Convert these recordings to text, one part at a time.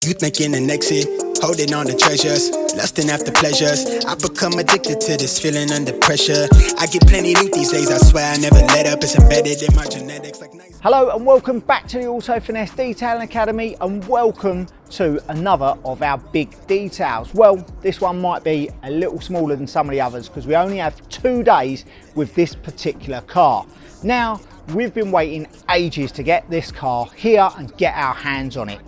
youth making an exit, holding on to treasures, lusting after pleasures. I become addicted to this feeling under pressure. I get plenty loot these days, I swear I never let up. It's embedded in my genetics like nice. Hello and welcome back to the Auto Finesse Detailing Academy, and welcome to another of our big details. Well, this one might be a little smaller than some of the others because we only have 2 days with this particular car. Now, we've been waiting ages to get this car here and get our hands on it.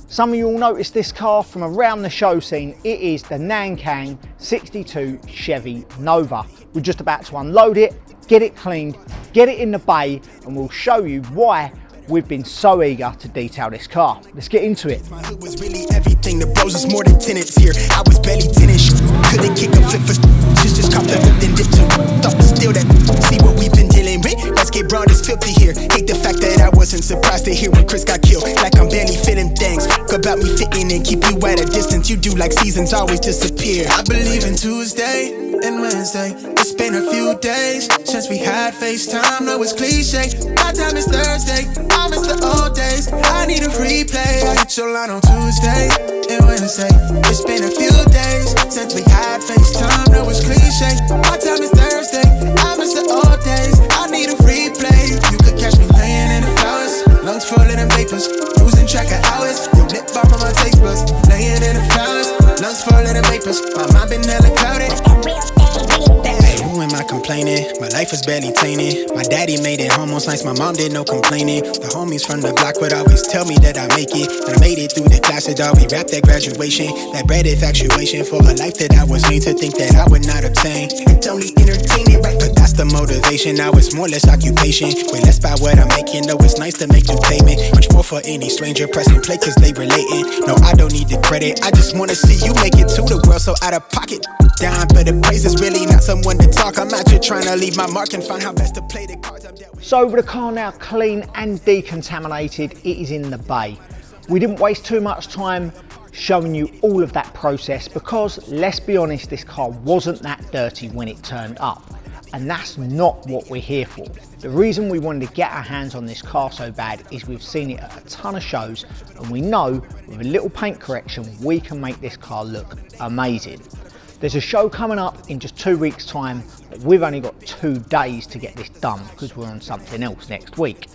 Some of you will notice this car from around the show scene. It is the Nankang 62 Chevy Nova. We're just about to unload it, get it cleaned, get it in the bay, and we'll show you why we've been so eager to detail this car. Let's get into it. My hood was really everything. The bros was more than tenants here. I was barely tennis. Couldn't kick a flip for just cop the whip and dip to. Thought was still that. See what we've been dealing with. Let's get broad, it's filthy here. Hate the fact that I wasn't surprised to hear when Chris got killed. Like I'm barely feeling things. Fuck about me fitting and keep you at a distance. You do like seasons always disappear. I believe in Tuesday and Wednesday. It's been a few days since we had FaceTime. No, it's cliche. My time is Thursday. I miss the old days. I need a replay. I hit your line on Tuesday and Wednesday. It's been a few days since we had FaceTime. No, it's cliche. My time is Thursday. I miss the old days. I need a replay. You could catch me laying in the flowers, lungs full of them vapors, losing track of hours. Your lip balm on my taste buds, laying in the flowers, lungs full of them vapors. My mind been hella clouded. Who am I complaining? My life was barely tainted. My daddy made it almost nice, my mom did no complaining. The homies from the block would always tell me that I make it, and I made it through the classes, dog. We wrapped that graduation, that bread infatuation for a life that I was made to think that I would not obtain. It's only entertaining, right? But that's the motivation. Now it's more or less occupation. Way less about what I'm making, though it's nice to make new payment. Much more for any stranger pressing play cause they relating. No, I don't need the credit, I just wanna see you make it to the world so out of pocket. Down, but the praise is really not someone to talk. I'm out here trying to leave my mark and find how best to play the cards I'm dealt with. So with the car now clean and decontaminated, it is in the bay. We didn't waste too much time showing you all of that process because, let's be honest, this car wasn't that dirty when it turned up. And that's not what we're here for. The reason we wanted to get our hands on this car so bad is we've seen it at a ton of shows, and we know with a little paint correction we can make this car look amazing. There's a show coming up in just 2 weeks' time, but we've only got 2 days to get this done because we're on something else next week.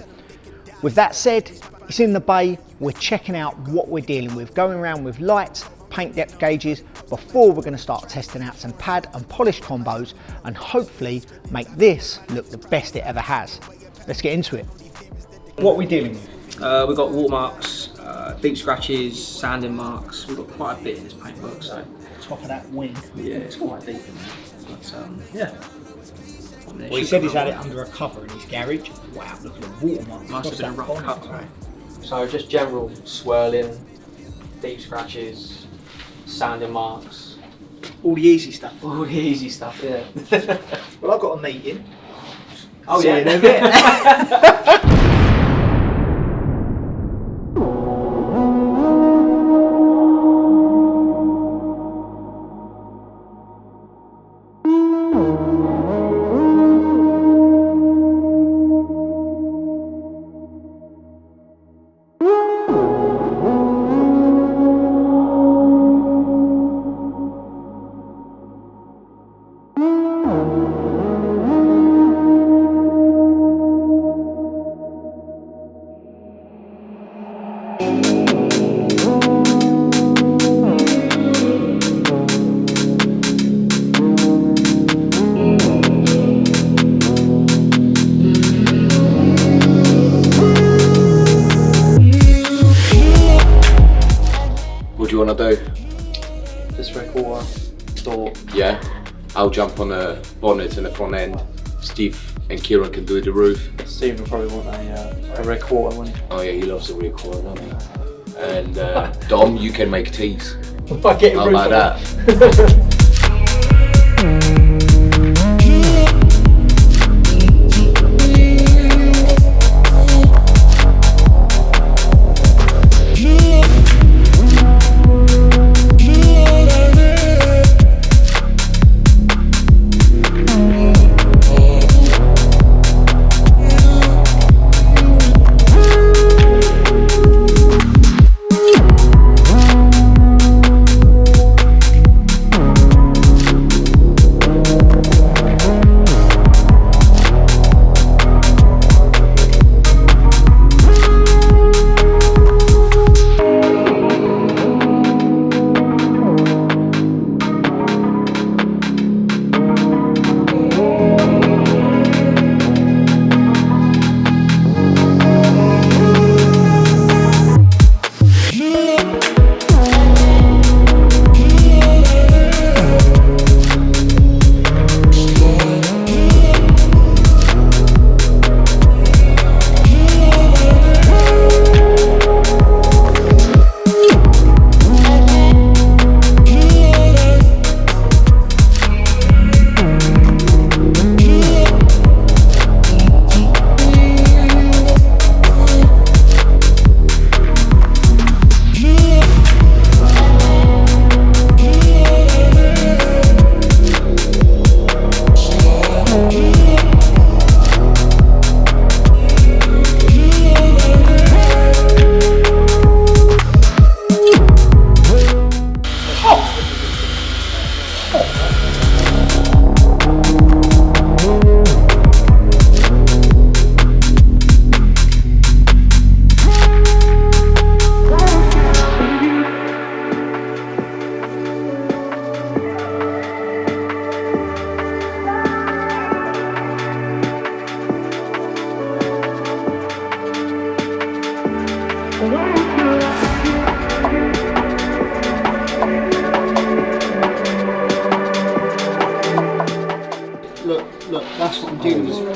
With that said, it's in the bay, we're checking out what we're dealing with, going around with lights, paint depth gauges, before we're going to start testing out some pad and polish combos and hopefully make this look the best it ever has. Let's get into it. What are we dealing with? We've got watermarks, deep scratches, sanding marks. We've got quite a bit in this paintwork, so. Top of that wing. Yeah, it's quite deep in there. But, yeah. Well, he said he's had it under a cover in his garage. Wow, look at the watermarks. Must have been a rough cut, right? So just general swirling, deep scratches, sanding marks. All the easy stuff. All the easy stuff, yeah. Well, I've got a meeting. Oh See yeah. you in a bit. What do you want to do? Just 3/4 door. Yeah, I'll jump on the bonnet and the front end. Steve and Kieran can do the roof. Steve will probably want a rear quarter, wouldn't he? Oh yeah, he loves the rear quarter, doesn't he? And Dom, you can make teas. By getting How roof about on that?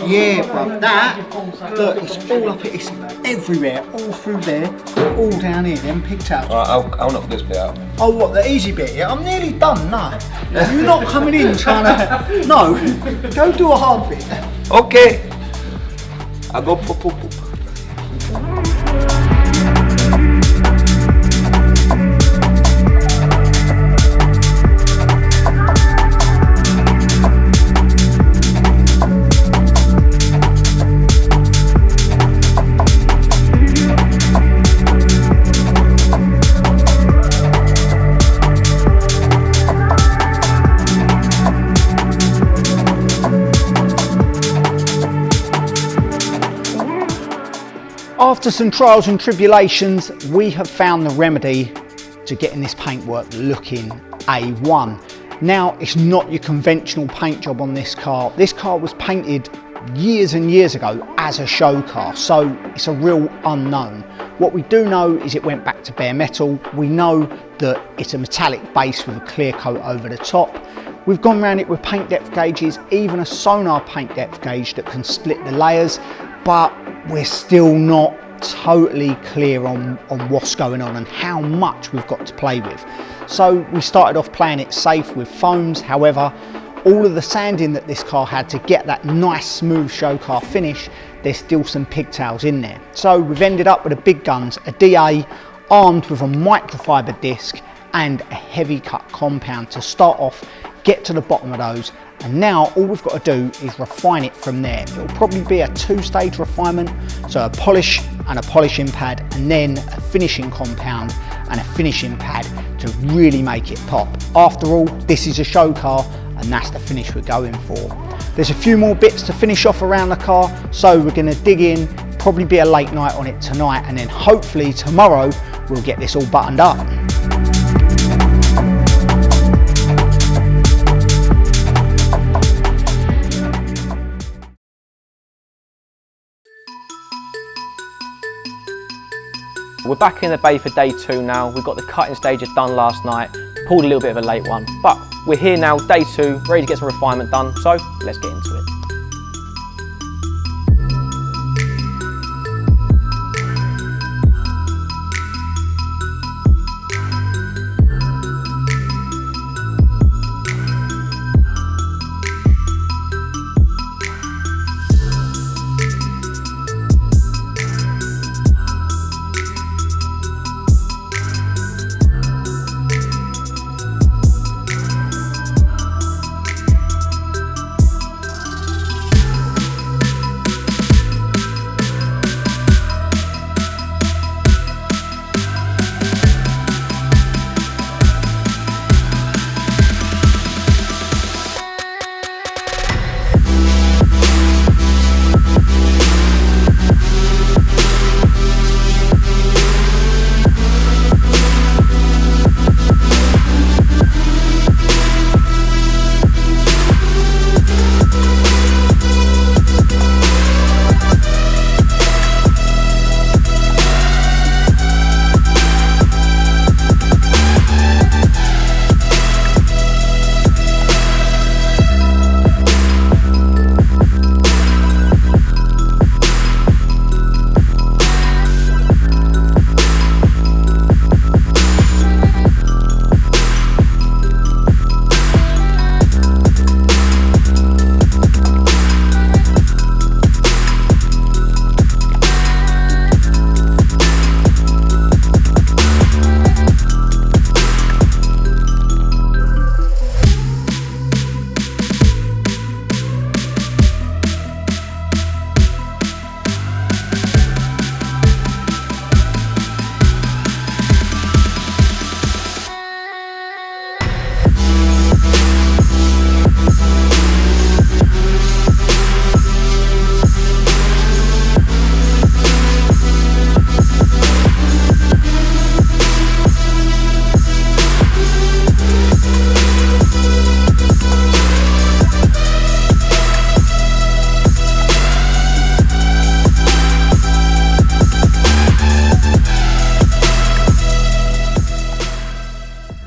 Yeah, bruv, that, look, it's all up, it's everywhere, all through there, all down here, them pigtails. Alright, I'll knock this bit out. Oh, what, the easy bit? Yeah, I'm nearly done, no. You're not coming in trying to, no, go do a hard bit. Okay. I go poop poop poop. After some trials and tribulations, we have found the remedy to getting this paintwork looking A1. Now, it's not your conventional paint job on this car. This car was painted years and years ago as a show car, so it's a real unknown. What we do know is it went back to bare metal. We know that it's a metallic base with a clear coat over the top. We've gone around it with paint depth gauges, even a sonar paint depth gauge that can split the layers, but we're still not totally clear on what's going on and how much we've got to play with. So we started off playing it safe with foams. However, all of the sanding that this car had to get that nice smooth show car finish, there's still some pigtails in there. So we've ended up with a big guns, a DA armed with a microfiber disc and a heavy cut compound to start off, get to the bottom of those. And now all we've got to do is refine it from there. It'll probably be a two-stage refinement, so a polish and a polishing pad, and then a finishing compound and a finishing pad to really make it pop. After all, this is a show car, and that's the finish we're going for. There's a few more bits to finish off around the car, so we're going to dig in, probably be a late night on it tonight, and then hopefully tomorrow we'll get this all buttoned up. We're back in the bay for day 2 now. We've got the cutting stages done last night, pulled a little bit of a late one, but we're here now, day 2, ready to get some refinement done, so let's get into it.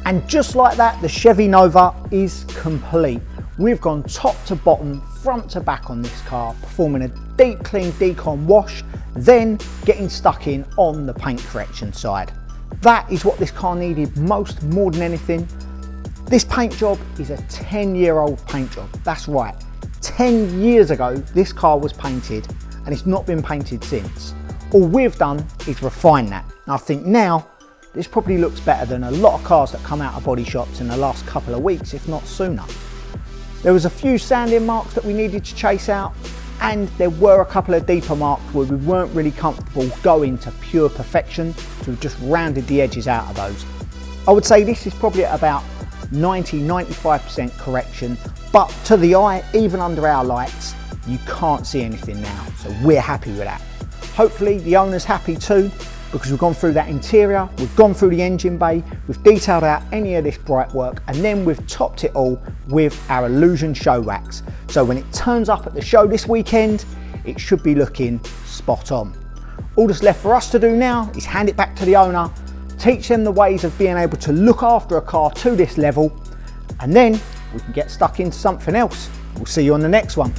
And just like that, the Chevy Nova is complete. We've gone top to bottom front to back on this car, performing a deep clean DECON wash, then getting stuck in on the paint correction side. That is what this car needed most, more than anything. This paint job is a 10-year-old paint job. That's right, 10 years ago this car was painted and it's not been painted since. All we've done is refine that. And I think now this probably looks better than a lot of cars that come out of body shops in the last couple of weeks, if not sooner. There was a few sanding marks that we needed to chase out, and there were a couple of deeper marks where we weren't really comfortable going to pure perfection, so we just rounded the edges out of those. I would say this is probably at about 90–95% correction, but to the eye, even under our lights, you can't see anything now, so we're happy with that. Hopefully the owner's happy too, because we've gone through that interior, we've gone through the engine bay, we've detailed out any of this bright work, and then we've topped it all with our Illusion show racks. So when it turns up at the show this weekend, it should be looking spot on. All that's left for us to do now is hand it back to the owner, teach them the ways of being able to look after a car to this level, and then we can get stuck into something else. We'll see you on the next one.